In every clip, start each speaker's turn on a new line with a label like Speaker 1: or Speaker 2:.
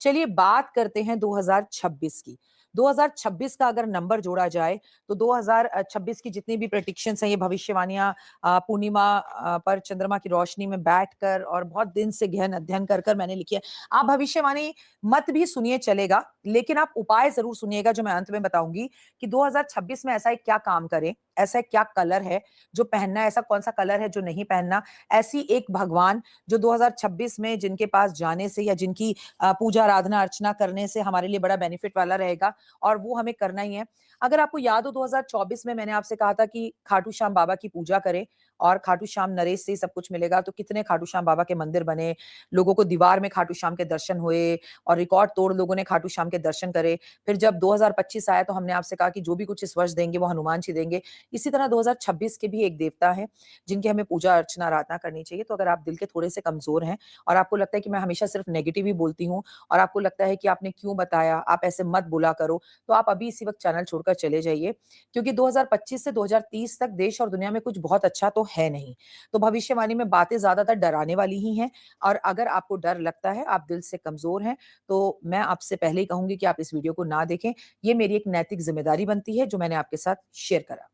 Speaker 1: चलिए बात करते हैं 2026 की। 2026 का अगर नंबर जोड़ा जाए तो 2026 की जितनी भी प्रेडिक्शंस हैं, ये भविष्यवाणियां पूर्णिमा पर चंद्रमा की रोशनी में बैठकर और बहुत दिन से गहन अध्ययन कर कर मैंने लिखी है। आप भविष्यवाणी मत भी सुनिए चलेगा, लेकिन आप उपाय जरूर सुनिएगा जो मैं अंत में बताऊंगी कि 2026 में ऐसा एक क्या काम करें, ऐसा एक क्या कलर है जो पहनना है, ऐसा कौन सा कलर है जो नहीं पहनना, ऐसी एक भगवान जो 2026 में जिनके पास जाने से या जिनकी पूजा आराधना अर्चना करने से हमारे लिए बड़ा बेनिफिट वाला रहेगा और वो हमें करना ही है। अगर आपको याद हो 2024 में मैंने आपसे कहा था कि खाटू श्याम बाबा की पूजा करें और खाटू श्याम नरेश से ही सब कुछ मिलेगा, तो कितने खाटू श्याम बाबा के मंदिर बने, लोगों को दीवार में खाटू श्याम के दर्शन हुए और रिकॉर्ड तोड़ लोगों ने खाटू श्याम के दर्शन करे। फिर जब 2025 आया तो हमने आपसे कहा कि जो भी कुछ इस वर्ष देंगे वो हनुमान जी देंगे। इसी तरह 2026 के भी एक देवता है जिनकी हमें पूजा अर्चना आराधना करनी चाहिए। तो अगर आप दिल के थोड़े से कमजोर हैं और आपको लगता है कि मैं हमेशा सिर्फ नेगेटिव ही बोलती हूँ और आपको लगता है कि आपने क्यों बताया, आप ऐसे मत बोला करो, तो आप अभी इसी वक्त चैनल छोड़कर चले जाइए, क्योंकि 2025 से 2030 तक देश और दुनिया में कुछ बहुत अच्छा तो है नहीं। तो भविष्यवाणी में बातें ज्यादातर डराने वाली ही हैं और अगर आपको डर लगता है, आप दिल से कमजोर हैं, तो मैं आपसे पहले ही कहूंगी कि आप इस वीडियो को ना देखें। ये मेरी एक नैतिक जिम्मेदारी बनती है जो मैंने आपके साथ शेयर करा।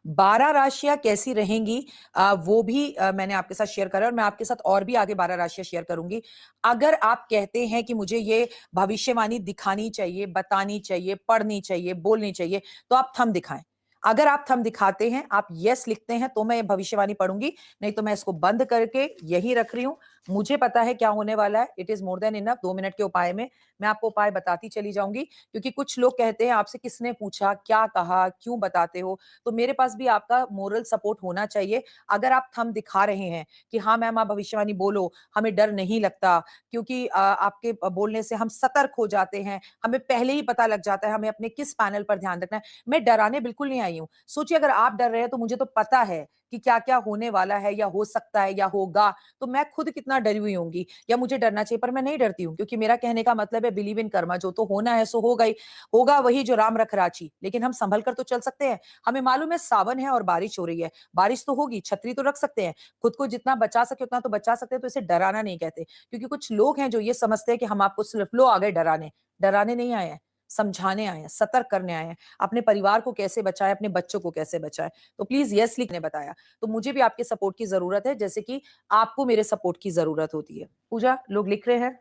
Speaker 1: 12 राशियां कैसी रहेंगी वो भी मैंने आपके साथ शेयर करा और मैं आपके साथ और भी आगे 12 राशियां शेयर करूंगी। अगर आप कहते हैं कि मुझे ये भविष्यवाणी दिखानी चाहिए, बतानी चाहिए, पढ़नी चाहिए, बोलनी चाहिए, तो आप थंब दिखाएं। अगर आप थंब दिखाते हैं, आप यस लिखते हैं, तो मैं ये भविष्यवाणी पढ़ूंगी, नहीं तो मैं इसको बंद करके यही रख रही हूं। मुझे पता है क्या होने वाला है। It is more than enough. 2 minute के उपाय में मैं आपको उपाय बताती चली जाऊंगी, क्योंकि कुछ लोग कहते हैं आपसे किसने पूछा, क्या कहा, क्यों बताते हो। तो मेरे पास भी आपका मोरल सपोर्ट होना चाहिए। अगर आप थंब दिखा रहे हैं कि हाँ मैम आप भविष्यवाणी बोलो, हमें डर नहीं लगता, क्योंकि आपके बोलने से हम सतर्क हो जाते हैं, हमें पहले ही पता लग जाता है हमें अपने किस पैनल पर ध्यान रखना है। मैं डराने बिल्कुल नहीं आई हूं। सोचिए अगर आप डर रहे हैं तो मुझे तो पता है कि क्या क्या होने वाला है या हो सकता है या होगा, तो मैं खुद कितना डरी हुई होंगी या मुझे डरना चाहिए। पर मैं नहीं डरती हूँ, क्योंकि मेरा कहने का मतलब है बिलीव इन कर्मा, जो तो होना है सो होगा ही होगा, वही जो राम रख राची। लेकिन हम संभल कर तो चल सकते हैं। हमें मालूम है सावन है और बारिश हो रही है, बारिश तो होगी, छतरी तो रख सकते हैं, खुद को जितना बचा सके उतना तो बचा सकते हैं। तो इसे डराना नहीं कहते, क्योंकि कुछ लोग हैं जो ये समझते हैं कि हम आपको सिर्फ लो आ गए डराने। डराने नहीं आए हैं, समझाने आए हैं, सतर्क करने आए हैं, अपने परिवार को कैसे बचाए, अपने बच्चों को कैसे बचाए। तो प्लीज यस लिखने बताया। तो मुझे भी आपके सपोर्ट की जरूरत है, जैसे कि आपको मेरे सपोर्ट की जरूरत होती है। पूजा, लोग लिख रहे हैं,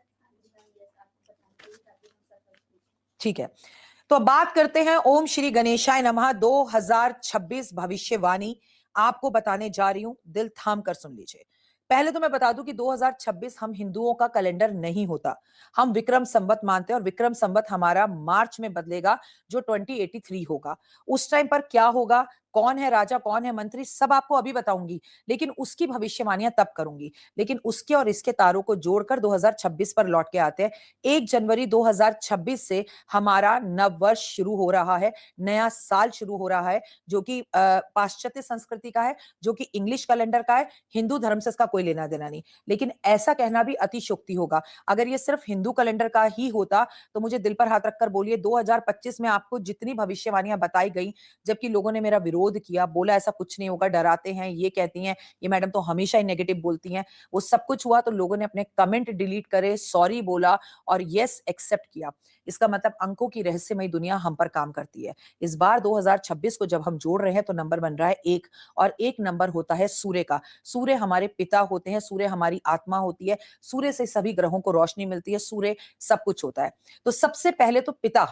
Speaker 1: ठीक है। तो अब बात करते हैं ओम श्री गणेशाय नमः 2026 भविष्यवाणी आपको बताने जा रही हूं। दिल थाम कर सुन लीजिए। पहले तो मैं बता दूं कि 2026 हम हिंदुओं का कैलेंडर नहीं होता। हम विक्रम संवत मानते हैं और विक्रम संवत हमारा मार्च में बदलेगा, जो 2083 होगा। उस टाइम पर क्या होगा, कौन है राजा, कौन है मंत्री, सब आपको अभी बताऊंगी, लेकिन उसकी भविष्यवाणियां तब करूंगी। लेकिन उसके और इसके तारों को जोड़कर 2026 पर लौट के आते हैं। 1 जनवरी 2026 से हमारा नव वर्ष शुरू हो रहा है, नया साल शुरू हो रहा है, जो कि पाश्चात्य संस्कृति का है, जो कि इंग्लिश कैलेंडर का है। हिंदू धर्म से इसका कोई लेना देना नहीं, लेकिन ऐसा कहना भी अतिशयोक्ति होगा। अगर ये सिर्फ हिंदू कैलेंडर का ही होता तो मुझे दिल पर हाथ रखकर बोलिए 2025 में आपको जितनी भविष्यवाणियां बताई गई, जबकि लोगों ने मेरा विरोध किया, बोला ऐसा कुछ नहीं होगा, डराते हैं, ये कहती हैं, ये मैडम तो हमेशा ही नेगेटिव बोलती हैं, वो सब कुछ हुआ तो लोगों ने अपने कमेंट डिलीट करे, सॉरी बोला और यस एक्सेप्ट किया। इसका मतलब अंकों की रहस्यमयी दुनिया हम पर काम करती है। इस बार 2026 को जब हम जोड़ रहे हैं तो नंबर बन रहा है 1 और 1 नंबर होता है सूर्य का। सूर्य हमारे पिता होते हैं, सूर्य हमारी आत्मा होती है, सूर्य से सभी ग्रहों को रोशनी मिलती है, सूर्य सब कुछ होता है। तो सबसे पहले तो पिता,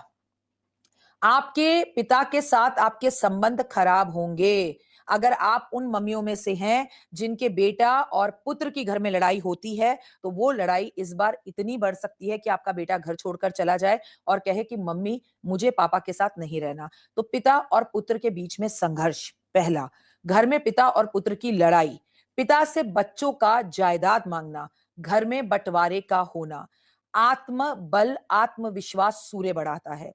Speaker 1: आपके पिता के साथ आपके संबंध खराब होंगे। अगर आप उन मम्मियों में से हैं जिनके बेटा और पुत्र की घर में लड़ाई होती है, तो वो लड़ाई इस बार इतनी बढ़ सकती है कि आपका बेटा घर छोड़कर चला जाए और कहे कि मम्मी मुझे पापा के साथ नहीं रहना। तो पिता और पुत्र के बीच में संघर्ष, पहला, घर में पिता और पुत्र की लड़ाई, पिता से बच्चों का जायदाद मांगना, घर में बंटवारे का होना, आत्मबल आत्मविश्वास सूर्य बढ़ाता है।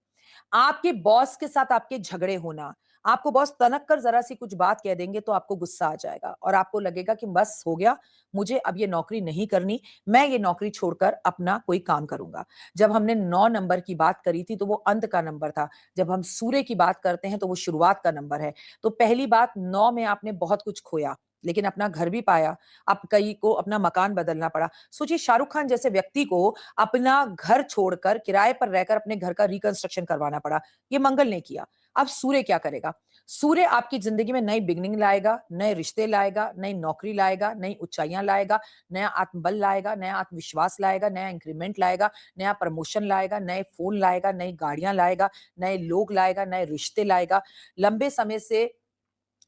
Speaker 1: आपके बॉस के साथ आपके झगड़े होना, आपको बॉस तनक कर जरा सी कुछ बात कह देंगे तो आपको गुस्सा आ जाएगा और आपको लगेगा कि बस हो गया, मुझे अब ये नौकरी नहीं करनी, मैं ये नौकरी छोड़कर अपना कोई काम करूंगा। जब हमने 9 नंबर की बात करी थी तो वो अंत का नंबर था। जब हम सूर्य की बात करते हैं तो वो शुरुआत का नंबर है। तो पहली बात, 9 में आपने बहुत कुछ खोया, लेकिन अपना घर भी पाया। अब कई को अपना मकान बदलना पड़ा। सोचिए शाहरुख खान जैसे व्यक्ति को अपना घर छोड़कर किराए पर रहकर अपने घर का रिकंस्ट्रक्शन करवाना पड़ा। ये मंगल ने किया। अब सूर्य क्या करेगा? सूर्य आपकी ज़िंदगी में नई बिगिनिंग लाएगा, नए रिश्ते लाएगा, नई नौकरी लाएगा, नई ऊँचाइयाँ लाएगा, नया आत्मबल लाएगा, नया आत्मविश्वास लाएगा, नया इंक्रीमेंट लाएगा, नया प्रमोशन लाएगा, नए फ़ोन लाएगा, नई गाड़ियाँ लाएगा, नए लोग लाएगा, नए रिश्ते लाएगा। लंबे समय से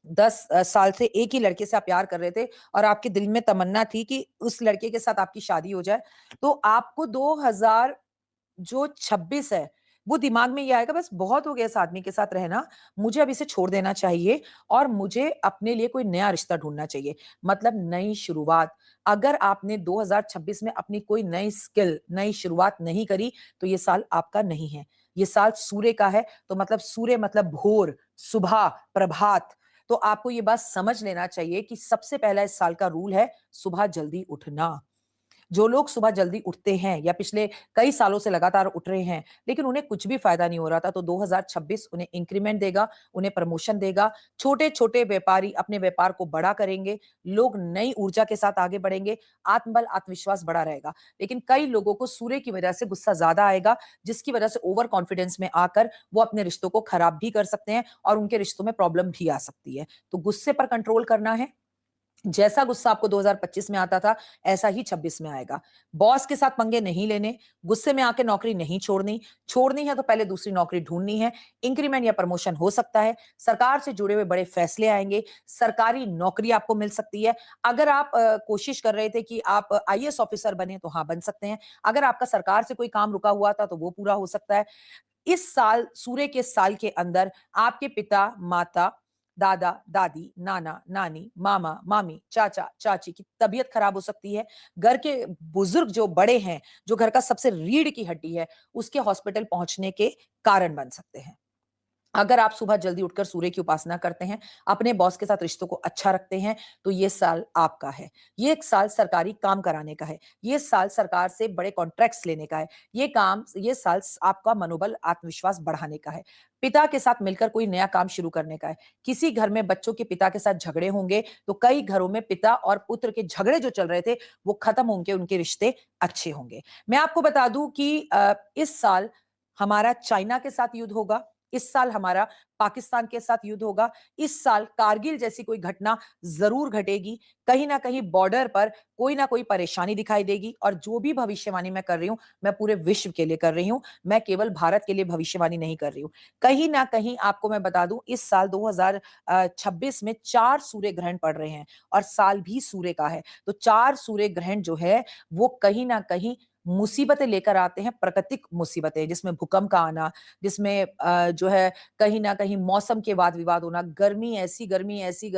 Speaker 1: 10 साल से एक ही लड़के से आप प्यार कर रहे थे और आपके दिल में तमन्ना थी कि उस लड़के के साथ आपकी शादी हो जाए, तो आपको 2000 जो 26 है, वो दिमाग में ये आएगा बस बहुत हो गया इस आदमी के साथ रहना, मुझे अब इसे छोड़ देना चाहिए और मुझे अपने लिए कोई नया रिश्ता ढूँढना चाहिए। मतलब नई शुरुआत। अगर आपने 2026 में अपनी कोई नई स्किल, नई शुरुआत नहीं करी, तो ये साल आपका नहीं है। ये साल सूर्य का है, तो मतलब सूर्य मतलब भोर, सुबह, प्रभात। तो आपको ये बात समझ लेना चाहिए कि सबसे पहला इस साल का रूल है, सुबह जल्दी उठना। जो लोग सुबह जल्दी उठते हैं या पिछले कई सालों से लगातार उठ रहे हैं, लेकिन उन्हें कुछ भी फ़ायदा नहीं हो रहा था, तो 2026 उन्हें इंक्रीमेंट देगा, उन्हें प्रमोशन देगा। छोटे-छोटे व्यापारी अपने व्यापार को बड़ा करेंगे, लोग नई ऊर्जा के साथ आगे बढ़ेंगे, आत्मबल, आत्मविश्वास बढ़ा रहेगा। लेकिन कई लोगों को सूर्य की वजह से गुस्सा ज़्यादा आएगा, जिसकी वजह से ओवर कॉन्फिडेंस में आकर वो अपने रिश्तों को खराब भी कर सकते हैं और उनके रिश्तों में प्रॉब्लम भी आ सकती है। तो गुस्से पर कंट्रोल करना है, जैसा गुस्सा आपको 2025 में आता था, ऐसा ही 26 में आएगा। बॉस के साथ पंगे नहीं लेने, गुस्से में आके नौकरी नहीं छोड़नी, छोड़नी है तो पहले दूसरी नौकरी ढूँढनी है, इंक्रीमेंट या प्रमोशन हो सकता है, सरकार से जुड़े हुए बड़े फैसले आएँगे, सरकारी नौकरी आपको मिल सकती है। अगर आप कोशिश कर रहे थे कि आप आईएएस ऑफिसर बने, तो हाँ, बन सकते हैं। अगर आपका सरकार से कोई काम रुका हुआ था, तो वो पूरा हो सकता है। इस साल सूर्य के साल के अंदर आपके पिता, माता, दादा, दादी, नाना, नानी, मामा, मामी, चाचा, चाची की तबीयत खराब हो सकती है। घर के बुजुर्ग जो बड़े हैं, जो घर का सबसे रीढ़ की हड्डी है, उसके हॉस्पिटल पहुँचने के कारण बन सकते हैं। अगर आप सुबह जल्दी उठकर सूर्य की उपासना करते हैं, अपने बॉस के साथ रिश्तों को अच्छा रखते हैं, तो ये साल आपका है। ये एक साल सरकारी काम कराने का है। ये साल सरकार से बड़े कॉन्ट्रैक्ट्स लेने का है। ये साल आपका मनोबल, आत्मविश्वास बढ़ाने का है। पिता के साथ मिलकर कोई नया काम शुरू करने का है। किसी घर में बच्चों के पिता के साथ झगड़े होंगे, तो कई घरों में पिता और पुत्र के झगड़े जो चल रहे थे, वो खत्म होंगे, उनके रिश्ते अच्छे होंगे। मैं आपको बता दूं कि इस साल हमारा चाइना के साथ युद्ध होगा। इस साल हमारा पाकिस्तान के साथ युद्ध होगा। इस साल कारगिल जैसी कोई घटना ज़रूर घटेगी। कहीं न कहीं बॉर्डर पर कोई न कोई परेशानी दिखाई देगी और जो भी भविष्यवाणी मैं कर रही हूँ, मैं पूरे विश्व के लिए कर रही हूँ। मैं केवल भारत के लिए भविष्यवाणी नहीं कर रही हूँ। कहीं न कहीं आपको मैं बता दूँ इस साल 2026 में 4 सूर्य ग्रहण पड़ रहे हैं और साल भी सूर्य का है। तो 4 सूर्य ग्रहण जो है वो कहीं न कहीं मुसीबतें लेकर आते हैं, प्राकृतिक मुसीबतें जिसमें भूकंप का आना, जिसमें जो है कहीं न कहीं मौसम के वाद-विवाद होना, ऐसी गर्मी, ऐसी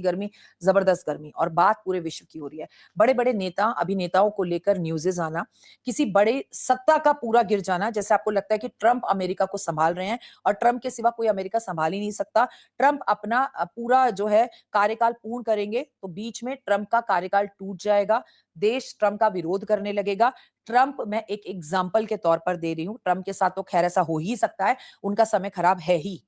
Speaker 1: गर्मी, ज़बरदस्त गर्मी और बात पूरे विश्व की हो रही है। बड़े-बड़े नेता, अभिनेताओं को लेकर न्यूज़ेज़ आना, किसी बड़े सत्ता का पूरा गिर जाना, जैसे आपको लगता है कि ट्रंप अमेरिका को सँभाल रहे हैं और ट्रंप के सिवा कोई अमेरिका सँभाल ही नहीं सकता। ट्रंप अपना पूरा जो है कार्यकाल पूर्ण करेंगे, तो बीच में ट्रंप का कार्यकाल टूट जाएगा, देश ट्रंप का विरोध करने लगेगा। ट्रंप मैं एक एग्ज़ाम्पल के तौर पर दे रही हूँ, ट्रंप के साथ तो ख़ैर ऐसा हो ही सकता है, उनका समय खराब है ही।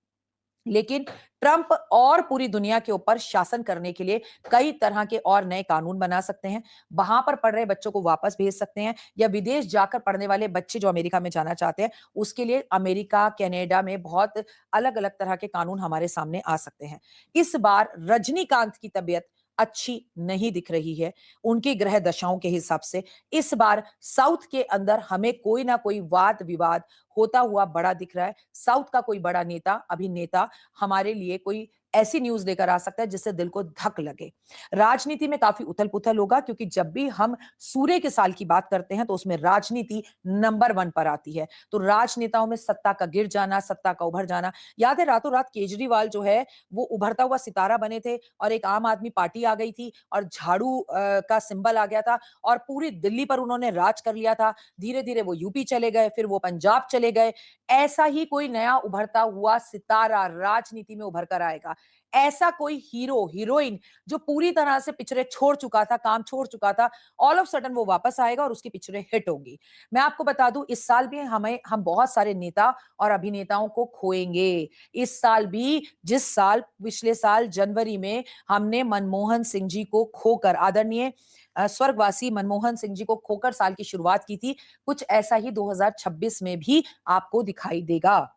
Speaker 1: लेकिन ट्रंप और पूरी दुनिया के ऊपर शासन करने के लिए कई तरह के और नए कानून बना सकते हैं। वहां पर पढ़ रहे बच्चों को वापस भेज सकते हैं या विदेश जाकर पढ़ने वाले बच्चे जो अमेरिका में जाना चाहते हैं, उसके लिए अमेरिका, कनाडा में बहुत अलग-अलग तरह के कानून हमारे सामने आ सकते हैं। इस बार रजनीकांत की तबीयत अच्छी नहीं दिख रही है, उनकी ग्रह दशाओं के हिसाब से। इस बार साउथ के अंदर हमें कोई ना कोई वाद-विवाद होता हुआ बड़ा दिख रहा है। साउथ का कोई बड़ा नेता, अभिनेता हमारे लिए कोई ऐसी न्यूज़ लेकर आ सकता है जिससे दिल को धक लगे। राजनीति में काफ़ी उथल-पुथल होगा क्योंकि जब भी हम सूर्य के साल की बात करते हैं तो उसमें राजनीति नंबर 1 पर आती है। तो राजनेताओं में सत्ता का गिर जाना, सत्ता का उभर जाना। याद है रातों-रात केजरीवाल जो है वो उभरता हुआ सितारा बने थे और एक आम आदमी पार्टी आ गई थी और झाड़ू का सिंबल आ गया था और पूरी दिल्ली पर उन्होंने राज कर लिया था। धीरे-धीरे वो यूपी चले गए, फिर वो पंजाब चले गए। ऐसा ही कोई नया उभरता हुआ सितारा राजनीति में उभर कर आएगा। ऐसा कोई हीरो, हीरोइन जो पूरी तरह से पिक्चरें छोड़ चुका था, काम छोड़ चुका था, ऑल ऑफ सडन वो वापस आएगा और उसकी पिक्चरें हिट होंगी। मैं आपको बता दूं, इस साल भी हम बहुत सारे नेता और अभिनेताओं को खोएंगे। इस साल भी, जिस साल पिछले साल जनवरी में हमने मनमोहन सिंह जी को खोकर, आदरणीय स्वर्गवासी मनमोहन सिंह जी को खोकर साल की शुरुआत की थी, कुछ ऐसा ही 2026 में भी आपको दिखाई देगा।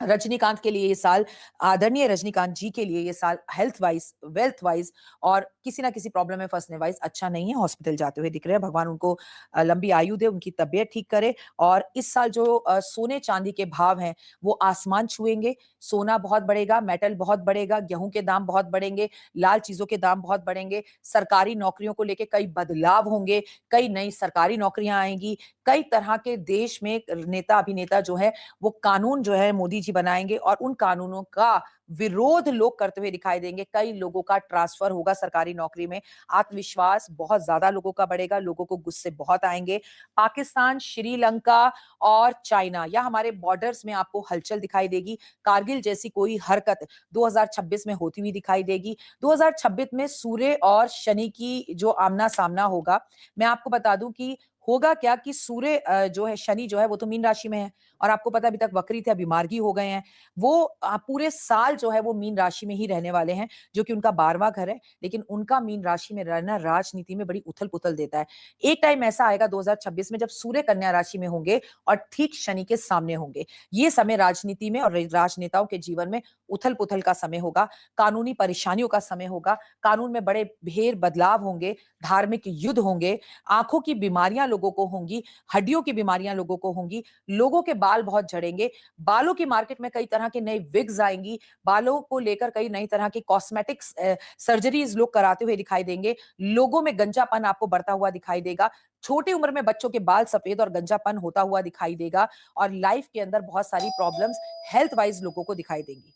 Speaker 1: रजनीकांत के लिए ये साल, आदरणीय रजनीकांत जी के लिए ये साल हेल्थ वाइज, वेल्थ वाइज और किसी ना किसी प्रॉब्लम में फंसने वाइज अच्छा नहीं है। हॉस्पिटल जाते हुए दिख रहे हैं। भगवान उनको लंबी आयु दे, उनकी तबीयत ठीक करे। और इस साल जो सोने चांदी के भाव हैं वो आसमान छुएंगे। सोना बहुत बढ़ेगा, मेटल बहुत बढ़ेगा, गेहूं के दाम बहुत बढ़ेंगे, लाल चीजों के दाम बहुत बढ़ेंगे। सरकारी नौकरियों को लेकर कई बदलाव होंगे, कई नई सरकारी नौकरियां आएंगी। कई तरह के देश में नेता अभिनेता जो है वो कानून जो है मोदी जी बनाएंगे और उन कानूनों का विरोध लोग करते हुए दिखाई देंगे। कई लोगों का ट्रांसफर होगा सरकारी नौकरी में। आत्मविश्वास बहुत ज्यादा लोगों का बढ़ेगा, लोगों को गुस्से बहुत आएंगे। पाकिस्तान, श्रीलंका और चाइना या हमारे बॉर्डर्स में आपको हलचल दिखाई देगी। कारगिल जैसी कोई हरकत 2026 में होती हुई दिखाई देगी। 2026 में सूर्य और शनि की जो आमना सामना होगा, मैं आपको बता दूं कि होगा क्या कि सूर्य जो है, शनि जो है वो तो मीन राशि में है और आपको पता है अभी तक वक्री थे, अभी मार्गी हो गए हैं। वो पूरे साल जो है वो मीन राशि में ही रहने वाले हैं, जो कि उनका 12वां घर है। लेकिन उनका मीन राशि में रहना राजनीति में बड़ी उथल-पुथल देता है। एक टाइम ऐसा आएगा 2026 में जब सूर्य कन्या राशि में होंगे और ठीक शनि के सामने होंगे। ये समय राजनीति में और राजनेताओं के जीवन में उथल-पुथल का समय होगा, कानूनी परेशानियों का समय होगा, कानून में बड़े ढेर बदलाव होंगे, धार्मिक युद्ध होंगे, आंखों की बीमारियां लोगों को होंगी, हड्डियों की बीमारियां लोगों को होंगी, लोगों के बाल बहुत झड़ेंगे, बालों की मार्केट में कई तरह के नए विग्स आएंगी, बालों को लेकर कई नई तरह की कॉस्मेटिक्स सर्जरीज लोग कराते हुए दिखाई देंगे, लोगों में गंजापन आपको बढ़ता हुआ दिखाई देगा, छोटी उम्र में बच्चों के बाल सफेद और गंजापन होता हुआ दिखाई देगा और लाइफ के अंदर बहुत सारी प्रॉब्लम्स हेल्थ वाइज लोगों को दिखाई देंगी।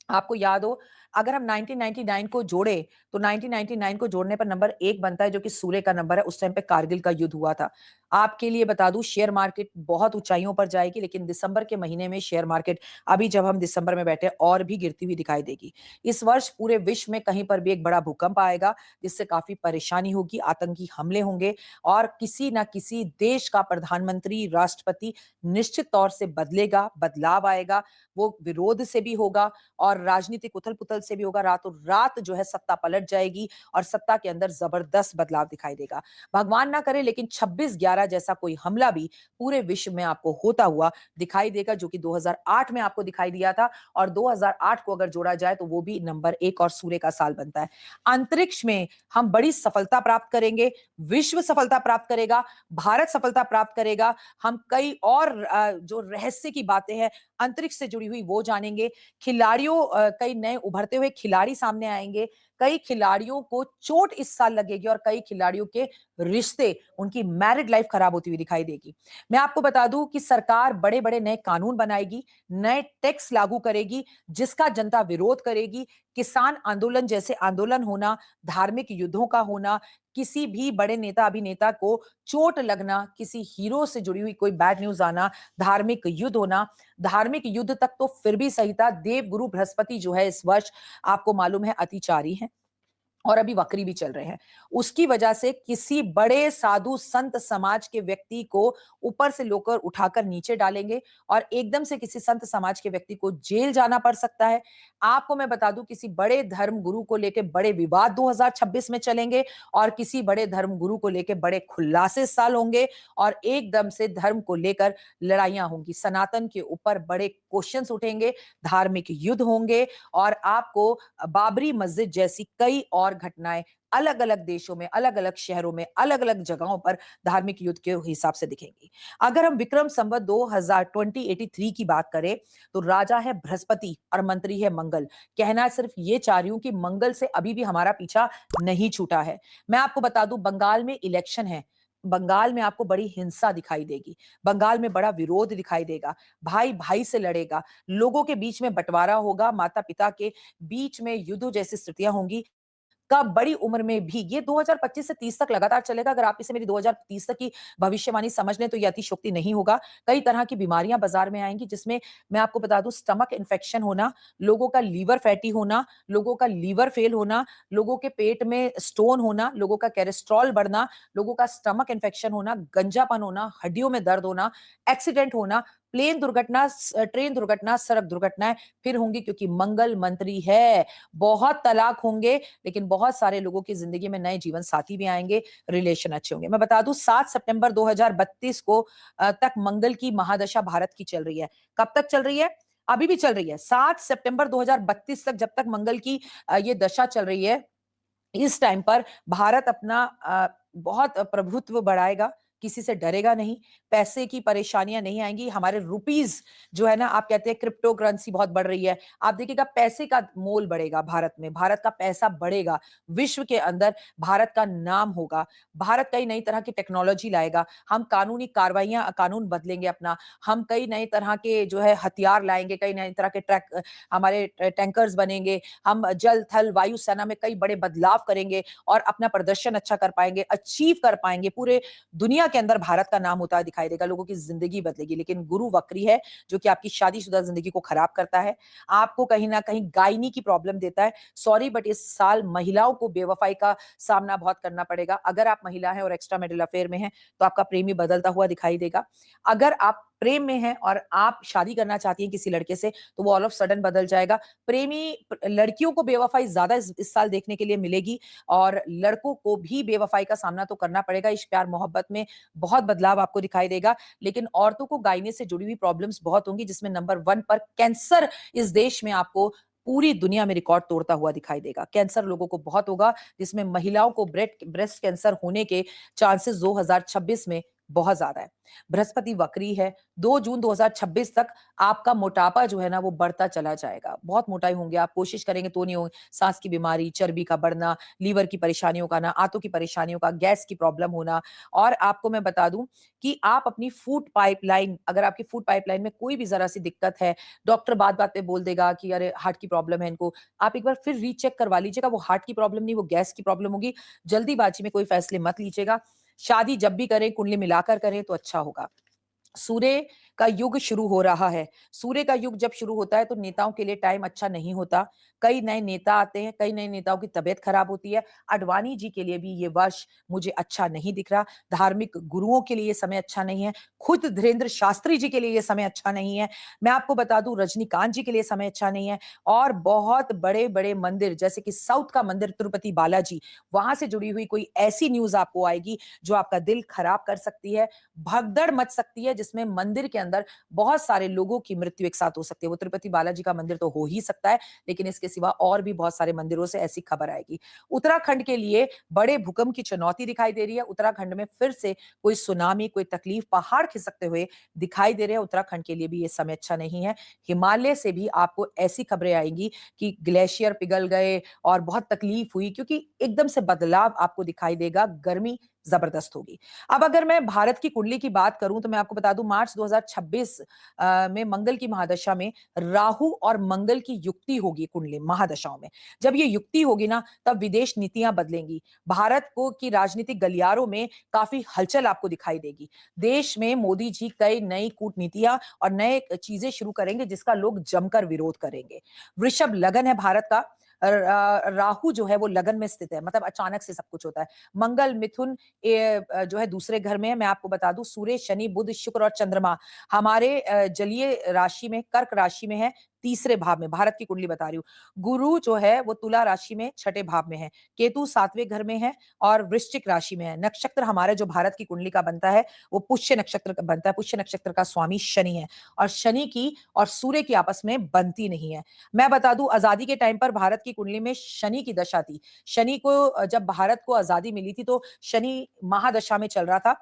Speaker 1: आपको याद हो, अगर हम 1999 को जोड़े तो 1999 को जोड़ने पर नंबर 1 बनता है जो कि सूर्य का नंबर है। उस टाइम पे कारगिल का युद्ध हुआ था। आपके लिए बता दूं, शेयर मार्केट बहुत ऊंचाइयों पर जाएगी, लेकिन दिसंबर के महीने में शेयर मार्केट, अभी जब हम दिसंबर में बैठे, और भी गिरती हुई दिखाई देगी। इस वर्ष पूरे विश्व में कहीं पर भी एक बड़ा भूकंप आएगा जिससे काफी परेशानी होगी, आतंकी हमले होंगे और किसी ना किसी देश का प्रधानमंत्री, राष्ट्रपति निश्चित तौर से बदलेगा, बदलाव आएगा। वो विरोध से भी होगा और राजनीतिक उथल-पुथल से भी होगा। रातों रात जो है सत्ता पलट जाएगी और सत्ता के अंदर जबरदस्त बदलाव दिखाई देगा। भगवान ना करे लेकिन 26/11 जैसा कोई हमला भी पूरे विश्व में आपको होता हुआ दिखाई देगा, जो कि 2008 में आपको दिखाई दिया था और 2008 को अगर जोड़ा जाए तो वो भी नंबर 1 और सूर्य का साल बनता है। अंतरिक्ष में हम बड़ी सफलता प्राप्त करेंगे, विश्व सफलता प्राप्त करेगा, भारत सफलता प्राप्त करेगा। हम कई और जो रहस्य की बातें हैं अंतरिक्ष से जुड़ी हुई वो जानेंगे। खिलाड़ियों, कई नए उभरते हुए खिलाड़ी सामने आएंगे। कई खिलाड़ियों को चोट इस साल लगेगी और कई खिलाड़ियों के रिश्ते, उनकी मैरिड लाइफ खराब होती हुई दिखाई देगी। मैं आपको बता दूं कि सरकार बड़े-बड़े नए कानून बनाएगी, नए टैक्स लागू करेगी, जिसका जनता विरोध करेगी। किसान आंदोलन जैसे आंदोलन होना, धार्मिक युद्धों का होना, किसी भी बड़े नेता अभिनेता को चोट लगना, किसी हीरो से जुड़ी हुई कोई बैड न्यूज आना, धार्मिक युद्ध होना, धार्मिक युद्ध तक तो फिर भी सही था। देवगुरु बृहस्पति जो है इस वर्ष आपको मालूम है अतिचारी है और अभी वक्री भी चल रहे हैं। उसकी वजह से किसी बड़े साधु संत समाज के व्यक्ति को ऊपर से लोकर उठाकर नीचे डालेंगे और एकदम से किसी संत समाज के व्यक्ति को जेल जाना पड़ सकता है। आपको मैं बता दूं, किसी बड़े धर्म गुरु को लेकर बड़े विवाद 2026 में चलेंगे और किसी बड़े धर्म गुरु को लेकर बड़े खुलासे साल होंगे और एकदम से धर्म को लेकर लड़ाइयां होंगी। सनातन के ऊपर बड़े क्वेश्चंस उठेंगे, धार्मिक युद्ध होंगे और आपको बाबरी मस्जिद जैसी कई और घटनाएं अलग-अलग देशों में, अलग-अलग शहरों में, अलग-अलग जगहों पर धार्मिक युद्ध के हिसाब से दिखेंगी। अगर हम विक्रम संवत 2083 की बात करें तो राजा है बृहस्पति और मंत्री है मंगल। कहना सिर्फ ये चाह रही हूं कि मंगल से अभी भी हमारा पीछा नहीं छूटा है। मैं आपको बता दूं, बंगाल में इलेक्शन है। बंगाल में आपको बड़ी हिंसा दिखाई देगी, बंगाल में बड़ा विरोध दिखाई देगा, भाई भाई से लड़ेगा, लोगों के बीच में बंटवारा होगा, माता पिता के बीच में युद्ध जैसी स्थितियां होंगी। का बड़ी उम्र में भी, ये 2025 से 30 तक लगातार चलेगा। अगर आप इसे मेरी 2030 तक की भविष्यवाणी समझ लें तो ये अतिशयोक्ति नहीं होगा। कई तरह की बीमारियां बाजार में आएंगी, जिसमें मैं आपको बता दूं, स्टमक इन्फेक्शन होना, लोगों का लीवर फैटी होना, लोगों का लीवर फेल होना, लोगों के पेट में स्टोन होना, लोगों का कोलेस्ट्रॉल बढ़ना, लोगों का स्टमक इन्फेक्शन होना, गंजापन होना, हड्डियों में दर्द होना, एक्सीडेंट होना, प्लेन दुर्घटना, ट्रेन दुर्घटना, सड़क दुर्घटनाएं फिर होंगी, क्योंकि मंगल मंत्री है। बहुत तलाक होंगे, लेकिन बहुत सारे लोगों की जिंदगी में नए जीवन साथी भी आएंगे, रिलेशन अच्छे होंगे। मैं बता दूं, 7 सितंबर 2032 को तक मंगल की महादशा भारत की चल रही है। कब तक चल रही है? अभी भी चल रही है। 7 सितंबर 2032 तक जब तक मंगल की ये दशा चल रही है, इस टाइम पर भारत अपना बहुत प्रभुत्व बढ़ाएगा, किसी से डरेगा नहीं, पैसे की परेशानियां नहीं आएंगी। हमारे रुपीज जो है ना, आप कहते हैं क्रिप्टो करेंसी बहुत बढ़ रही है, आप देखिएगा पैसे का मोल बढ़ेगा भारत में, भारत का पैसा बढ़ेगा, विश्व के अंदर भारत का नाम होगा। भारत कई नई तरह की टेक्नोलॉजी लाएगा, हम कानूनी कार्रवाइयां, कानून बदलेंगे अपना, हम कई नए तरह के जो है हथियार लाएंगे, कई नए तरह के हमारे टैंकर्स बनेंगे, हम जल थल वायु सेना में कई बड़े बदलाव करेंगे और अपना प्रदर्शन अच्छा कर पाएंगे, अचीव कर पाएंगे। पूरे दुनिया के अंदर भारत का नाम होता दिखाई देगा, लोगों की जिंदगी बदलेगी। लेकिन गुरु वक्री है, जो कि आपकी शादीशुदा जिंदगी को खराब करता है, आपको कहीं ना कहीं गायनी की प्रॉब्लम देता है। सॉरी, बट इस साल महिलाओं को बेवफाई का सामना बहुत करना पड़ेगा। अगर आप महिला हैं और एक्स्ट्रा मैरिटल अफेयर में हैं, तो आपका प्रेमी बदलता हुआ दिखाई देगा। अगर आप प्रेम में हैं और आप शादी करना चाहती हैं किसी लड़के से, तो वो ऑल ऑफ सडन बदल जाएगा। प्रेमी लड़कियों को बेवफाई ज्यादा इस साल देखने के लिए मिलेगी, और लड़कों को भी बेवफाई का सामना तो करना पड़ेगा। इस प्यार मोहब्बत में बहुत बदलाव आपको दिखाई देगा। लेकिन औरतों को गायने से जुड़ी हुई प्रॉब्लम्स बहुत होंगी, जिसमें नंबर 1 पर कैंसर इस देश में आपको पूरी दुनिया में रिकॉर्ड तोड़ता हुआ दिखाई देगा। कैंसर लोगों को बहुत होगा, जिसमें महिलाओं को ब्रेस्ट कैंसर होने के चांसेस 2026 में बहुत ज्यादा है। बृहस्पति वक्री है। 2 जून 2026 तक आपका मोटापा जो है ना, वो बढ़ता चला जाएगा। बहुत मोटाई होंगे आप, कोशिश करेंगे तो नहीं होगी। सांस की बीमारी, चर्बी का बढ़ना, लीवर की परेशानियों का ना, आंतों की परेशानियों का, गैस की प्रॉब्लम होना। और आपको मैं बता दूं कि आप अपनी फूड पाइपलाइन, अगर आपकी फूड पाइपलाइन में कोई भी जरा सी दिक्कत है, डॉक्टर बात बात पे बोल देगा कि अरे हार्ट की प्रॉब्लम है इनको, आप एक बार फिर रीचेक करवा लीजिएगा। वो हार्ट की प्रॉब्लम नहीं, वो गैस की प्रॉब्लम होगी। जल्दीबाजी में कोई फैसले मत लीजिएगा। शादी जब भी करें, कुंडली मिलाकर करें तो अच्छा होगा। सूर्य का युग शुरू हो रहा है। सूर्य का युग जब शुरू होता है तो नेताओं के लिए टाइम अच्छा नहीं होता। कई नए नेता आते हैं, कई नए नेताओं की तबीयत खराब होती है। अडवाणी जी के लिए भी ये वर्ष मुझे अच्छा नहीं दिख रहा। धार्मिक गुरुओं के लिए ये समय अच्छा नहीं है। खुद धीरेन्द्र शास्त्री जी के लिए ये समय अच्छा नहीं है। मैं आपको बता दूं, रजनीकांत जी के लिए समय अच्छा नहीं है। और बहुत बड़े बड़े मंदिर, जैसे कि साउथ का मंदिर तिरुपति बालाजी, वहां से जुड़ी हुई कोई ऐसी न्यूज आपको आएगी जो आपका दिल खराब कर सकती है, भगदड़ मच सकती है, जिसमें मंदिर के अंदर बहुत सारे लोगों की मृत्यु एक साथ हो सकती है। वो तिरुपति बालाजी का मंदिर तो हो ही सकता है, लेकिन इसके सिवा और भी बहुत सारे मंदिरों से ऐसी खबर आएगी। उत्तराखंड के लिए बड़े भूकंप की चुनौती दिखाई दे रही है। उत्तराखंड में फिर से कोई सुनामी, कोई तकलीफ, पहाड़ खिसकते हुए दिखाई दे रहे हैं। उत्तराखंड के लिए भी ये समय अच्छा नहीं है। हिमालय से भी आपको ऐसी खबरें आएंगी कि ग्लेशियर पिघल गए और बहुत तकलीफ हुई, क्योंकि एकदम से बदलाव आपको दिखाई देगा। गर्मी जबरदस्त होगी। अब अगर मैं भारत की कुंडली की बात करूं, तो मैं आपको बता दूं, मार्च 2026 में मंगल की महादशा में राहु और मंगल की युक्ति होगी कुंडली महादशाओं में। जब ये युक्ति होगी ना, तब विदेश नीतियां बदलेंगी। भारत को की राजनीतिक गलियारों में काफी हलचल आपको दिखाई देगी। देश में मोदी जी कई नई कूटनीतियां और नए चीजें शुरू करेंगे, जिसका लोग जमकर विरोध करेंगे। वृषभ लगन है भारत का। राहु जो है वो लगन में स्थित है, मतलब अचानक से सब कुछ होता है। मंगल मिथुन जो है दूसरे घर में है। मैं आपको बता दूं, सूर्य, शनि, बुध, शुक्र और चंद्रमा हमारे जलीय राशि में, कर्क राशि में है, तीसरे भाव में। भारत की कुंडली बता रही हूँ। गुरु जो है वो तुला राशि में छठे भाव में है। केतु 7वें घर में है और वृश्चिक राशि में है। नक्षत्र हमारे जो भारत की कुंडली का बनता है, वो पुष्य नक्षत्र का बनता है। पुष्य नक्षत्र का स्वामी शनि है, और शनि की और सूर्य की आपस में बनती नहीं है। मैं बता दूं, आजादी के टाइम पर भारत की कुंडली में शनि की दशा थी। शनि को जब भारत को आजादी मिली थी, तो शनि महादशा में चल रहा था।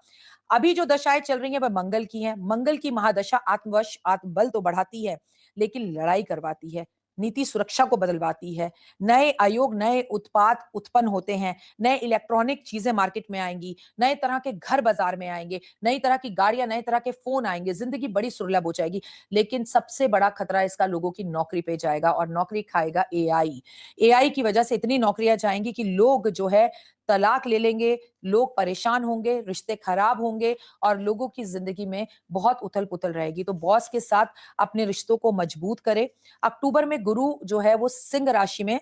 Speaker 1: अभी जो दशाएं चल रही हैं वह मंगल की हैं। मंगल की महादशा आत्मवश, आत्मबल तो बढ़ाती है, लेकिन लड़ाई करवाती है। नीति सुरक्षा को बदलवाती है, नए आयोग, नए उत्पाद उत्पन्न होते हैं, नए इलेक्ट्रॉनिक चीजें मार्केट में आएंगी, नए तरह के घर बाजार में आएंगे, नई तरह की गाड़ियां, नए तरह के फोन आएंगे, जिंदगी बड़ी सुलभ हो जाएगी। लेकिन सबसे बड़ा खतरा इसका लोगों की नौकरी पे जाएगा और नौकरी खाएगा एआई। एआई की वजह से इतनी नौकरियां जाएंगी कि लोग जो है तलाक ले लेंगे, लोग परेशान होंगे, रिश्ते खराब होंगे और लोगों की जिंदगी में बहुत उथल-पुथल रहेगी। तो बॉस के साथ अपने रिश्तों को मजबूत करें। अक्टूबर में गुरु जो है वो सिंह राशि में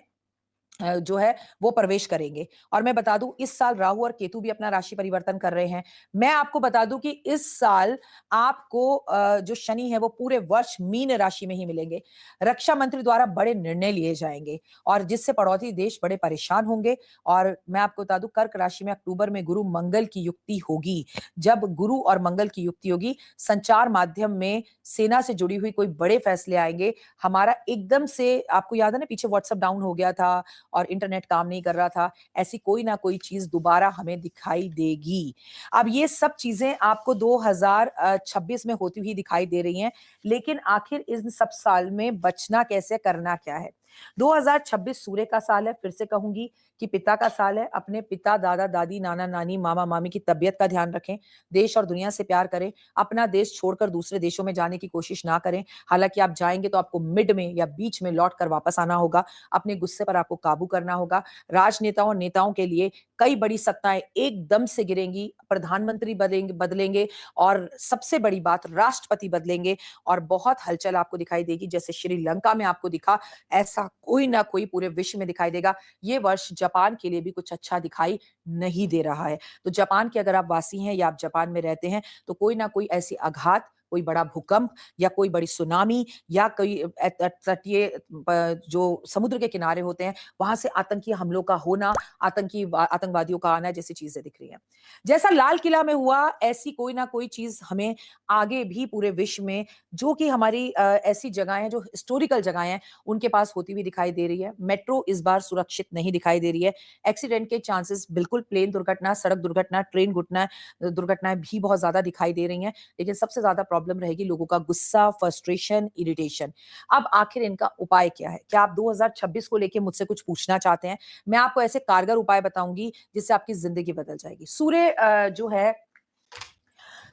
Speaker 1: जो है वो प्रवेश करेंगे और मैं बता दूं इस साल राहु और केतु भी अपना राशि परिवर्तन कर रहे हैं। मैं आपको बता दूं कि इस साल आपको जो शनि है वो पूरे वर्ष मीन राशि में ही मिलेंगे। रक्षा मंत्री द्वारा बड़े निर्णय लिए जाएंगे और जिससे पड़ोसी देश बड़े परेशान होंगे। और मैं आपको बता दूं कर्क राशि में अक्टूबर में गुरु मंगल की युक्ति होगी। जब गुरु और मंगल की युक्ति होगी, संचार माध्यम में सेना से जुड़ी हुई कोई बड़े फैसले आएंगे। हमारा एकदम से आपको याद है ना, पीछे व्हाट्सएप डाउन हो गया था और इंटरनेट काम नहीं कर रहा था, ऐसी कोई ना कोई चीज दोबारा हमें दिखाई देगी। अब ये सब चीजें आपको 2026 में होती हुई दिखाई दे रही हैं, लेकिन आखिर इन सब साल में बचना कैसे, करना क्या है? 2026 सूर्य का साल है। फिर से कहूंगी कि पिता का साल है। अपने पिता, दादा दादी, नाना नानी, मामा मामी की तबीयत का ध्यान रखें। देश और दुनिया से प्यार करें। अपना देश छोड़कर दूसरे देशों में जाने की कोशिश ना करें। हालांकि आप जाएंगे तो आपको मिड में या बीच में लौट कर वापस आना होगा। अपने गुस्से पर आपको काबू करना होगा। राजनेताओं और नेताओं के लिए कई बड़ी सत्ताएं एकदम से गिरेंगी। प्रधानमंत्री बदलेंगे और सबसे बड़ी बात, राष्ट्रपति बदलेंगे और बहुत हलचल आपको दिखाई देगी। जैसे श्रीलंका में आपको दिखा, ऐसा कोई ना कोई पूरे विश्व में दिखाई देगा। ये वर्ष जापान के लिए भी कुछ अच्छा दिखाई नहीं दे रहा है। तो जापान के अगर आप वासी हैं या आप जापान में रहते हैं तो कोई ना कोई ऐसी आघात, कोई बड़ा भूकंप या कोई बड़ी सुनामी या कोई तटीय जो समुद्र के किनारे होते हैं वहां से आतंकी हमलों का होना, आतंकवादियों का आना जैसी चीजें दिख रही हैं। जैसा लाल किला में हुआ, ऐसी कोई ना कोई चीज हमें आगे भी पूरे विश्व में, जो कि हमारी ऐसी जगहें हैं जो हिस्टोरिकल जगहें हैं, उनके पास होती हुई दिखाई दे रही है। मेट्रो इस बार सुरक्षित नहीं दिखाई दे रही है। एक्सीडेंट के चांसेस बिल्कुल, प्लेन दुर्घटना, सड़क दुर्घटना, ट्रेन दुर्घटनाएं भी बहुत ज्यादा दिखाई दे रही हैं। लेकिन सबसे ज्यादा प्रॉब्लम रहेगी लोगों का गुस्सा, फ्रस्ट्रेशन, इरिटेशन। अब आखिर इनका उपाय क्या है? क्या आप 2026 को लेके मुझसे कुछ पूछना चाहते हैं? मैं आपको ऐसे कारगर उपाय बताऊंगी जिससे आपकी जिंदगी बदल जाएगी। सूर्य जो है,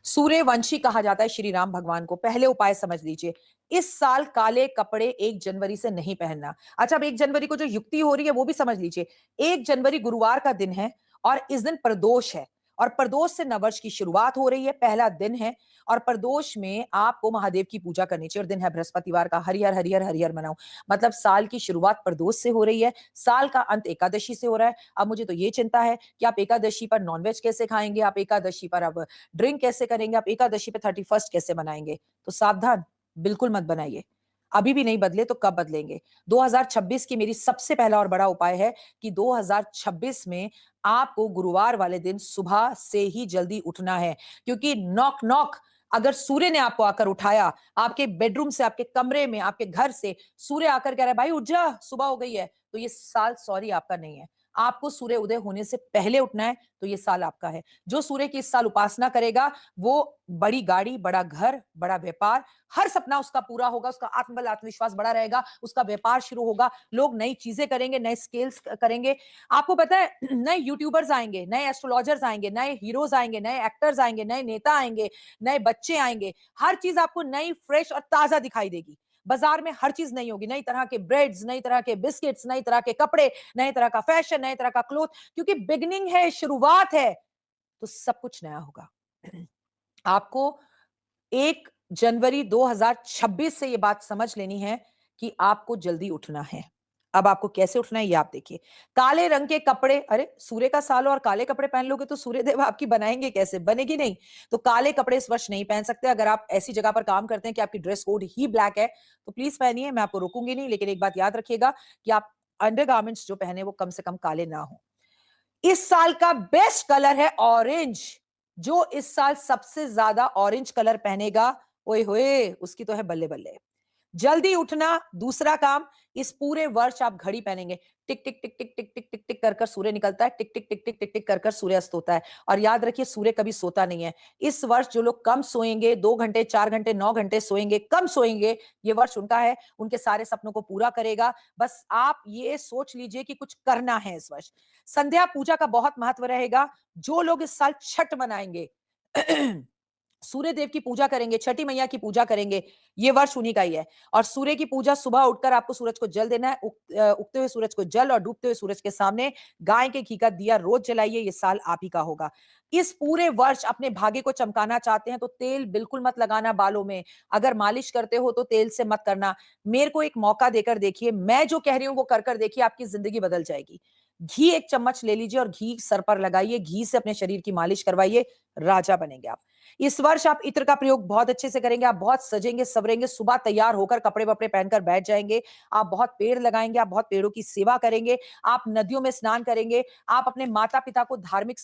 Speaker 1: सूर्यवंशी कहा जाता है श्री राम भगवान को। पहले उपाय समझ लीजिए। इस साल काले कपड़े 1 जनवरी से नहीं पहनना। अच्छा, अब 1 जनवरी को जो युक्ति हो रही है वो भी समझ लीजिए। 1 जनवरी गुरुवार का दिन है और इस दिन प्रदोष है और प्रदोष से नववर्ष की शुरुआत हो रही है, पहला दिन है और प्रदोष में आपको महादेव की पूजा करनी चाहिए और दिन है बृहस्पतिवार का। हरिहर हरिहर हरिहर मनाओ। मतलब साल की शुरुआत प्रदोष से हो रही है, साल का अंत एकादशी से हो रहा है। अब मुझे तो ये चिंता है कि आप एकादशी पर नॉनवेज कैसे खाएंगे, आप एकादशी पर अब ड्रिंक कैसे करेंगे, आप एकादशी पे 31st कैसे मनाएंगे? तो सावधान, बिल्कुल मत बनाइए। अभी भी नहीं बदले तो कब बदलेंगे? 2026 की मेरी सबसे पहला और बड़ा उपाय है कि 2026 में आपको गुरुवार वाले दिन सुबह से ही जल्दी उठना है, क्योंकि नॉक नॉक अगर सूर्य ने आपको आकर उठाया, आपके बेडरूम से, आपके कमरे में, आपके घर से सूर्य आकर कह रहा है भाई उठ जा, सुबह हो गई है, तो ये साल सॉरी आपका नहीं है। आपको सूर्य उदय होने से पहले उठना है, तो ये साल आपका है। जो सूर्य की इस साल उपासना करेगा वो बड़ी गाड़ी, बड़ा घर, बड़ा व्यापार, हर सपना उसका पूरा होगा, उसका आत्मबल, आत्मविश्वास बड़ा रहेगा, उसका व्यापार शुरू होगा, लोग नई चीजें करेंगे, नए स्किल्स करेंगे। आपको पता है नए यूट्यूबर्स आएंगे, नए एस्ट्रोलॉजर्स आएंगे, नए हीरोज आएंगे, नए एक्टर्स आएंगे, नए नेता आएंगे, नए बच्चे आएंगे। हर चीज आपको नई, फ्रेश और ताजा दिखाई देगी। बाजार में हर चीज नई होगी, नई तरह के ब्रेड्स, नई तरह के बिस्किट्स, नई तरह के कपड़े, नए तरह का फैशन, नए तरह का क्लोथ, क्योंकि बिगनिंग है, शुरुआत है, तो सब कुछ नया होगा। आपको 1 जनवरी 2026 से ये बात समझ लेनी है कि आपको जल्दी उठना है। अब आपको कैसे उठना है ये आप देखिए। काले रंग के कपड़े, अरे सूर्य का साल हो और काले कपड़े पहन लोगे तो सूर्य देव आपकी बनाएंगे कैसे? बनेगी नहीं। तो काले कपड़े इस वर्ष नहीं पहन सकते। अगर आप ऐसी जगह पर काम करते हैं कि आपकी ड्रेस कोड ही ब्लैक है तो प्लीज पहनिए, मैं आपको रोकूंगी नहीं। लेकिन एक बात याद रखिएगा कि आप अंडरगारमेंट्स जो पहने वो कम से कम काले ना हो। इस साल का बेस्ट कलर है ऑरेंज। जो इस साल सबसे ज्यादा ऑरेंज कलर पहनेगा, ओए होए, उसकी तो है बल्ले बल्ले। जल्दी उठना, दूसरा काम, इस पूरे वर्ष आप घड़ी पहनेंगे, टिक टिक टिक टिक टिक टिक टिक टिक कर कर सूर्य निकलता है, टिक टिक टिक टिक टिक टिक कर कर सूर्य अस्त होता है। और याद रखिए सूर्य कभी सोता नहीं है। इस वर्ष जो लोग कम सोएंगे, 2 घंटे, 4 घंटे, 9 घंटे सोएंगे, कम सोएंगे, ये वर्ष उनका है, उनके सारे सपनों को पूरा करेगा। बस आप ये सोच लीजिए कि कुछ करना है इस वर्ष। संध्या पूजा का बहुत महत्व रहेगा। जो लोग इस साल छठ मनाएंगे सूर्य देव की पूजा करेंगे, छठी मैया की पूजा करेंगे, ये वर्ष उन्हीं का ही है। और सूर्य की पूजा सुबह उठकर आपको सूरज को जल देना है, उगते हुए सूरज को जल और डूबते हुए सूरज के सामने गाय के घी का दिया रोज जलाइए, ये साल आप ही का होगा। इस पूरे वर्ष अपने भाग्य को चमकाना चाहते हैं तो तेल बिल्कुल मत लगाना बालों में। अगर मालिश करते हो तो तेल से मत करना। मेरे को एक मौका देकर देखिए, मैं जो कह रही हूं वो कर देखिए, आपकी जिंदगी बदल जाएगी। घी 1 चम्मच ले लीजिए और घी सर पर लगाइए, घी से अपने शरीर की मालिश करवाइए, राजा बनेंगे आप। इस वर्ष आप इत्र का प्रयोग बहुत अच्छे से करेंगे, आप बहुत सजेंगे, सवरेंगे, सुबह तैयार होकर कपड़े-वपड़े पहनकर बैठ जाएंगे, आप बहुत पेड़ लगाएंगे, आप बहुत पेड़ों की सेवा करेंगे, आप नदियों में स्नान करेंगे, आप अपने माता-पिता को धार्मिक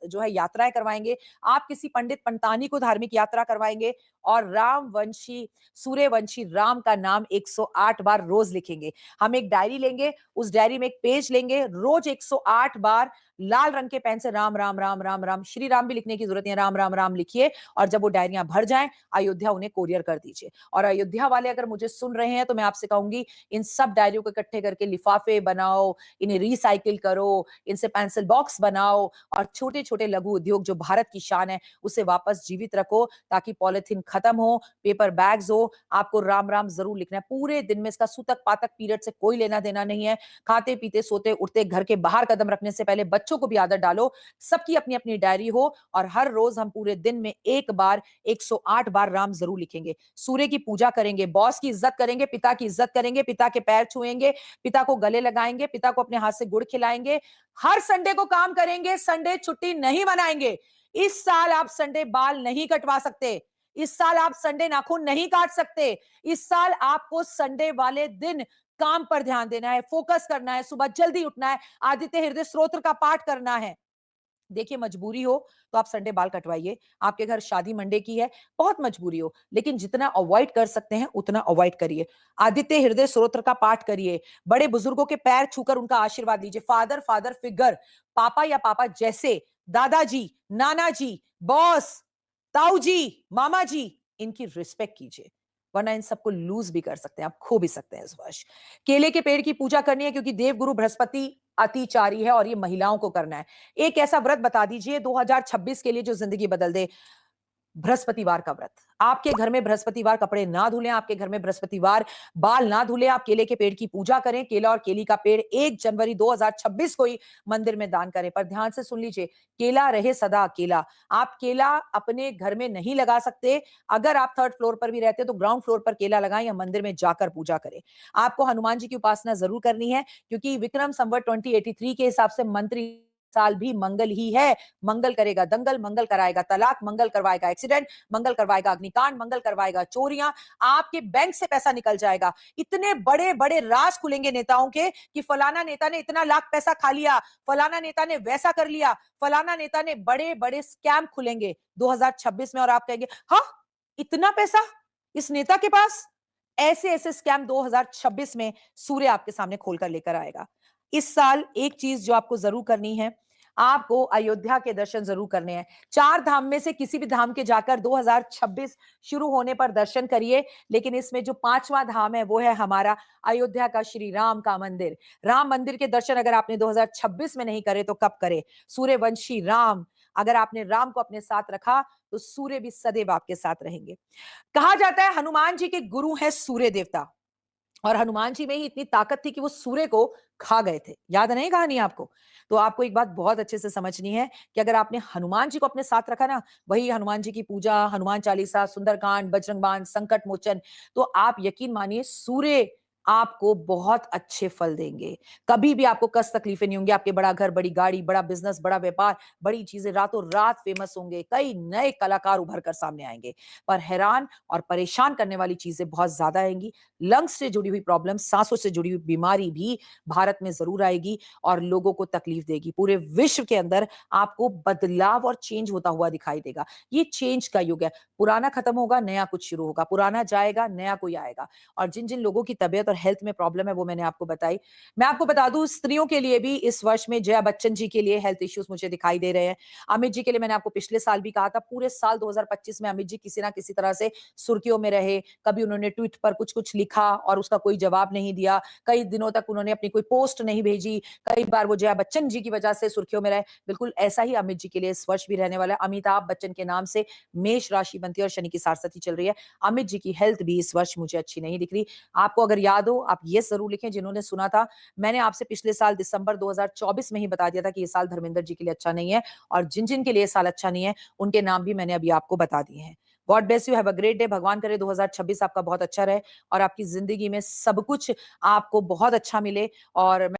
Speaker 1: जो है यात्राएं करवाएंगे, आप किसी पंडित पंतानी को धार्मिक यात्रा करवाएंगे और रामवंशी, सूर्यवंशी राम का नाम 108 बार रोज लिखेंगे। हम एक डायरी लेंगे, उस डायरी में एक पेज लेंगे, रोज 108 बार लाल रंग के पेन से राम राम राम राम राम, श्री राम भी लिखने की जरूरत नहीं है, राम राम राम लिखिए। और जब वो डायरियां भर जाएं, अयोध्या उन्हें कोरियर कर दीजिए। और अयोध्या वाले अगर मुझे सुन रहे हैं तो मैं आपसे कहूंगी, इन सब डायरियों को इकट्ठे करके लिफाफे बनाओ, इन्हें रिसाइकिल करो, इनसे पेंसिल बॉक्स बनाओ और छोटे छोटे लघु उद्योग जो भारत की शान है उसे वापस जीवित रखो, ताकि पॉलिथीन खत्म हो, पेपर बैग्स हो। आपको राम राम जरूर लिखना है पूरे दिन में। इसका सूतक पातक पीरियड से कोई लेना देना नहीं है। खाते पीते सोते उठते घर के बाहर कदम रखने से पहले बच्चों को भी आदत डालो। सबकी अपनी अपनी डायरी हो और हर रोज हम पूरे दिन में एक बार 108 बार राम जरूर लिखेंगे। सूर्य की पूजा करेंगे, बॉस की इज्जत करेंगे, पिता की इज्जत करेंगे, पिता के पैर छुएंगे, पिता को गले लगाएंगे, पिता को अपने हाथ से गुड़ खिलाएंगे। हर संडे को काम करेंगे, संडे छुट्टी नहीं मनाएंगे। इस साल आप संडे बाल नहीं कटवा सकते, इस साल आप संडे नाखून नहीं काट सकते। इस साल आपको संडे वाले दिन काम पर ध्यान देना है, फोकस करना है, सुबह जल्दी उठना है, आदित्य हृदय स्तोत्र का पाठ करना है। देखिए मजबूरी हो तो आप संडे बाल कटवाइए, आपके घर शादी मंडे की है, बहुत मजबूरी हो, लेकिन जितना अवॉइड कर सकते हैं उतना अवॉइड करिए। आदित्य हृदय स्तोत्र का पाठ करिए, बड़े बुजुर्गों के पैर छूकर उनका आशीर्वाद लीजिए। फादर फादर फिगर, पापा या पापा जैसे, दादाजी, नाना जी, बॉस, ताऊ जी, मामा जी, इनकी रिस्पेक्ट कीजिए, वरना इन सबको लूज भी कर सकते हैं, आप खो भी सकते हैं इस वर्ष। केले के पेड़ की पूजा करनी है क्योंकि देवगुरु बृहस्पति अतिचारी है और ये महिलाओं को करना है। एक ऐसा व्रत बता दीजिए 2026 के लिए जो जिंदगी बदल दे। बृहस्पतिवार का व्रत, आपके घर में बृहस्पतिवार कपड़े ना धुलें, आपके घर में बृहस्पतिवार बाल ना धुलें, आप केले के पेड़ की पूजा करें। केला और केली का पेड़ 1 जनवरी 2026 को ही मंदिर में दान करें। पर ध्यान से सुन लीजिए, केला रहे सदा अकेला। आप केला अपने घर में नहीं लगा सकते। अगर आप 3rd फ्लोर पर भी रहते हैं तो ग्राउंड फ्लोर पर केला लगाएं या मंदिर में जाकर पूजा करें। आपको हनुमान जी की उपासना जरूर करनी है क्योंकि विक्रम संवत 2083 के हिसाब से मंत्री साल भी मंगल ही है। मंगल करेगा दंगल, मंगल कराएगा तलाक, मंगल करवाएगा एक्सीडेंट, मंगल करवाएगा अग्निकांड, मंगल करवाएगा चोरियां, आपके बैंक से पैसा निकल जाएगा। इतने बड़े बड़े राज खुलेंगे नेताओं के कि फलाना नेता ने इतना लाख पैसा खा लिया, फलाना नेता ने वैसा कर लिया, फलाना नेता ने, बड़े बड़े स्कैम खुलेंगे 2026 में और आप कहेंगे हाँ इतना पैसा इस नेता के पास। ऐसे ऐसे स्कैम 2026 में सूर्य आपके सामने खोलकर लेकर आएगा। इस साल एक चीज जो आपको जरूर करनी है, आपको अयोध्या के दर्शन जरूर करने हैं। 4 धाम में से किसी भी धाम के जाकर 2026 शुरू होने पर दर्शन करिए, लेकिन इसमें जो 5वां धाम है वो है हमारा अयोध्या का श्री राम का मंदिर। राम मंदिर के दर्शन अगर आपने 2026 में नहीं करे तो कब करे। सूर्यवंशी राम, अगर आपने राम को अपने साथ रखा तो सूर्य भी सदैव आपके साथ रहेंगे। कहा जाता है हनुमान जी के गुरु हैं सूर्य देवता, और हनुमान जी में ही इतनी ताकत थी कि वो सूर्य को खा गए थे। याद नहीं कहानी आपको? तो आपको एक बात बहुत अच्छे से समझनी है कि अगर आपने हनुमान जी को अपने साथ रखा ना, वही हनुमान जी की पूजा, हनुमान चालीसा, सुंदरकांड, बजरंग बाण, संकट मोचन, तो आप यकीन मानिए सूर्य आपको बहुत अच्छे फल देंगे। कभी भी आपको कष्ट तकलीफें नहीं होंगी, आपके बड़ा घर, बड़ी गाड़ी, बड़ा बिज़नेस, बड़ा व्यापार, बड़ी चीज़ें रातों-रात फ़ेमस होंगे, कई नए कलाकार उभर कर सामने आएँगे। पर हैरान और परेशान करने वाली चीज़ें बहुत ज़्यादा आएँगी। लंग्स से जुड़ी हुई प्रॉब्लम, साँसों से जुड़ी हुई बीमारी भी भारत में ज़रूर आएगी और लोगों को तकलीफ देगी। पूरे विश्व के अंदर आपको बदलाव और चेंज होता हुआ दिखाई देगा। ये चेंज का युग है। पुराना खत्म होगा, नया कुछ शुरू होगा। पुराना जाएगा, नया कोई आएगा। और जिन-जिन लोगों की तबीयत और हेल्थ में प्रॉब्लम है वो मैंने आपको बताई। मैं आपको बता दूँ स्त्रियों के लिए भी इस वर्ष में जया बच्चन जी के लिए हेल्थ इश्यूज़ मुझे दिखाई दे रहे हैं। अमित जी के लिए मैंने आपको पिछले साल भी कहा था, पूरे साल 2025 में अमित जी किसी न किसी तरह से सुर्खियों में रहे। कभी उन्होंने ट्वीट पर कुछ-कुछ लिखा और उसका कोई जवाब नहीं दिया। कई दिनों तक उन्होंने अपनी कोई पोस्ट नहीं भेजी। कई बार वो जया बच्चन जी की वजह से सुर्खियों में रहे। बिल्कुल ऐसा ही अमित जी के लिए इस वर्ष भी रहने वाला है। अमिताभ बच्चन के नाम से मेष राशि बनती है और शनि की साढ़ेसाती चल रही है। अमित जी की हेल्थ भी इस वर्ष मुझे अच्छी नहीं दिख रही। आपको अगर याद हो, आप ये ज़रूर लिखें जिन्होंने सुना था, मैंने आपसे पिछले साल दिसंबर 2024 में ही बता दिया था कि ये साल धर्मेंद्र जी के लिए अच्छा नहीं है और जिन-जिन के लिए ये साल अच्छा नहीं है, उनके नाम भी मैंने अभी आपको बता दिए हैं। God bless you, have a great day. भगवान करे 2026 आपका बहुत अच्छा रहे और आपकी ज़िंदगी में सब कुछ आपको बहुत अच्छा मिले और